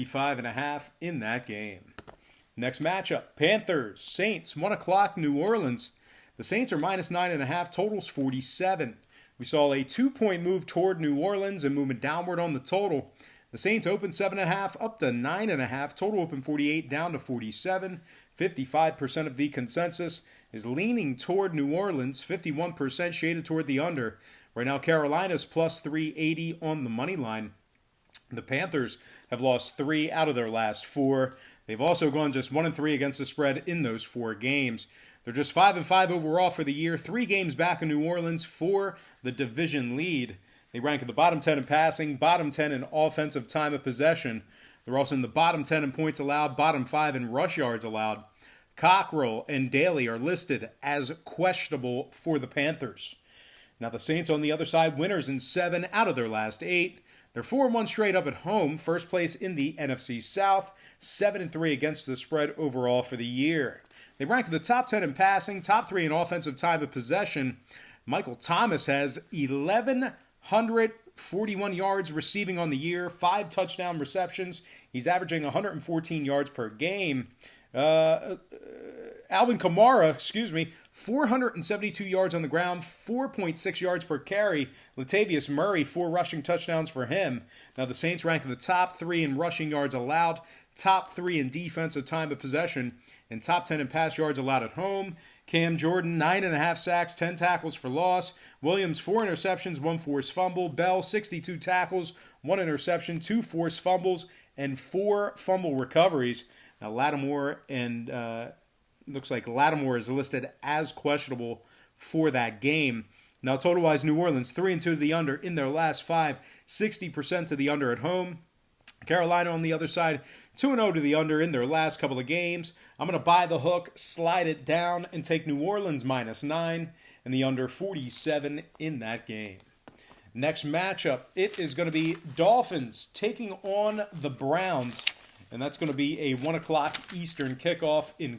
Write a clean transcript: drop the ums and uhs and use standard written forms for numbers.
5.5 in that game. Next matchup, Panthers, Saints, 1 o'clock, New Orleans. The Saints are minus 9.5, totals 47. We saw a 2-point move toward New Orleans and movement downward on the total. The Saints opened 7.5 up to 9.5. Total open 48 down to 47. 55% of the consensus is leaning toward New Orleans. 51% shaded toward the under. Right now, Carolina's plus 380 on the money line. The Panthers have lost 3 out of their last 4. They've also gone just 1-3 against the spread in those 4 games. They're just 5-5 overall for the year, 3 games back in New Orleans for the division lead. They rank in the bottom 10 in passing, bottom 10 in offensive time of possession. They're also in the bottom 10 in points allowed, bottom 5 in rush yards allowed. Cockrell and Daly are listed as questionable for the Panthers. Now the Saints on the other side, winners in 7 out of their last 8. They're 4-1 straight up at home, first place in the NFC South, 7-3 against the spread overall for the year. They rank in the top 10 in passing, top 3 in offensive time of possession. Michael Thomas has 1,141 yards receiving on the year, 5 touchdown receptions. He's averaging 114 yards per game. Alvin Kamara, 472 yards on the ground, 4.6 yards per carry. Latavius Murray, 4 rushing touchdowns for him. Now the Saints rank in the top 3 in rushing yards allowed, top 3 in defensive time of possession, and top 10 in pass yards allowed at home. Cam Jordan, 9.5 sacks, 10 tackles for loss. Williams, 4 interceptions, 1 forced fumble. Bell, 62 tackles, 1 interception, 2 forced fumbles, and 4 fumble recoveries. Now Lattimore looks like Lattimore is listed as questionable for that game. Now total-wise, New Orleans 3-2 to the under in their last 5, 60% to the under at home. Carolina on the other side, 2-0 to the under in their last couple of games. I'm going to buy the hook, slide it down, and take New Orleans minus 9 and the under 47 in that game. Next matchup, it is going to be Dolphins taking on the Browns. And that's going to be a 1 o'clock Eastern kickoff in